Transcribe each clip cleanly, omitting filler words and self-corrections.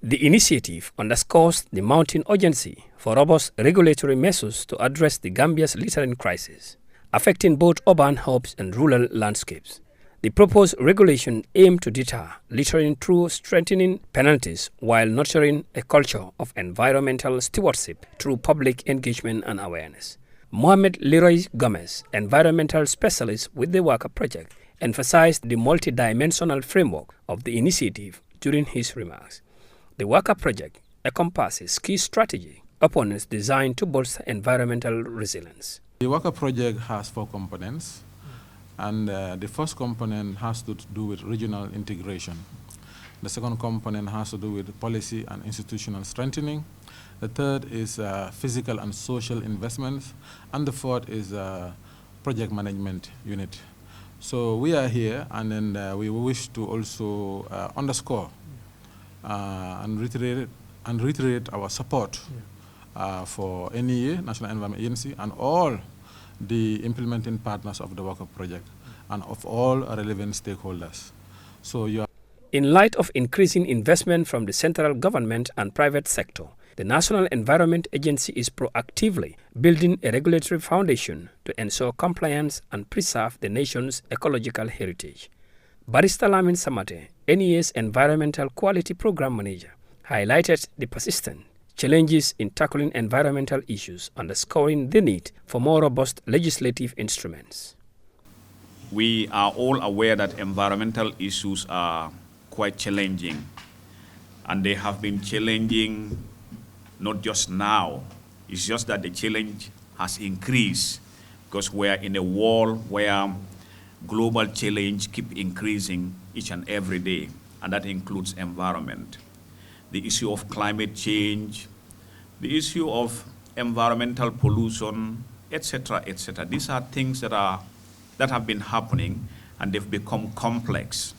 The initiative underscores the mounting urgency for robust regulatory measures to address the Gambia's littering crisis, affecting both urban hubs and rural landscapes. The proposed regulation aims to deter littering through strengthening penalties while nurturing a culture of environmental stewardship through public engagement and awareness. Mohamed Leroy Gomez, environmental specialist with the Waka Project, emphasized the multidimensional framework of the initiative during his remarks. The Waka Project encompasses key strategy components designed to bolster environmental resilience. The Waka Project has 4 components. And the first component has to do with regional integration. The second component has to do with policy and institutional strengthening. The third is physical and social investments. And the fourth is project management unit. So we are here, and then we wish to also underscore and reiterate our support for NEA, National Environment Agency, and all the implementing partners of the Waka Project and of all relevant stakeholders. In light of increasing investment from the central government and private sector, the National Environment Agency is proactively building a regulatory foundation to ensure compliance and preserve the nation's ecological heritage. Barrister Lamin Samate, NEA's Environmental Quality Program Manager, highlighted the persistent challenges in tackling environmental issues, underscoring the need for more robust legislative instruments. We are all aware that environmental issues are quite challenging, and they have been challenging not just now. It's just that the challenge has increased because we are in a world where global challenge keep increasing each and every day, and that includes environment. The issue of climate change, the issue of environmental pollution, etc., etc. These are things that have been happening, and they've become complex.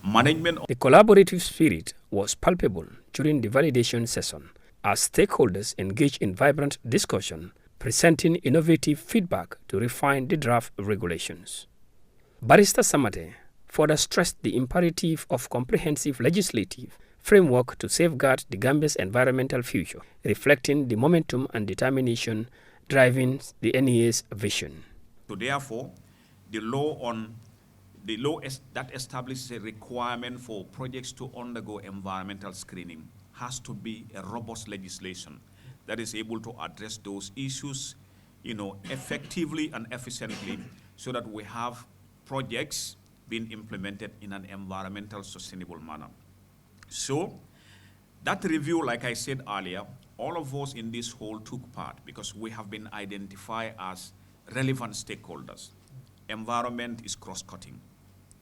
Management. The collaborative spirit was palpable during the validation session as stakeholders engaged in vibrant discussion, presenting innovative feedback to refine the draft regulations. Barrister Samate further stressed the imperative of comprehensive legislative framework to safeguard the Gambia's environmental future, reflecting the momentum and determination driving the NEA's vision. So therefore, the law that establishes a requirement for projects to undergo environmental screening has to be a robust legislation that is able to address those issues, effectively and efficiently, so that we have projects being implemented in an environmental sustainable manner. So that review, like I said earlier, all of us in this hall took part because we have been identified as relevant stakeholders. Environment is cross-cutting.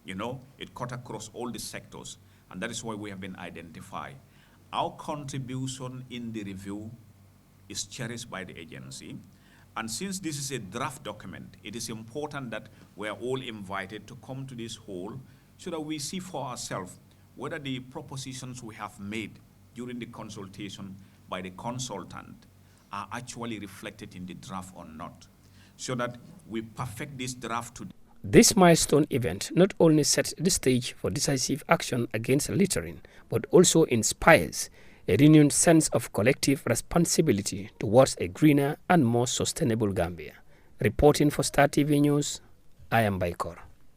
It cut across all the sectors, and that is why we have been identified. Our contribution in the review is cherished by the agency, and since this is a draft document, it is important that we are all invited to come to this hall so that we see for ourselves whether the propositions we have made during the consultation by the consultant are actually reflected in the draft or not, so that we perfect this draft today. This milestone event not only sets the stage for decisive action against littering, but also inspires a renewed sense of collective responsibility towards a greener and more sustainable Gambia. Reporting for Star TV News, I am Baikor.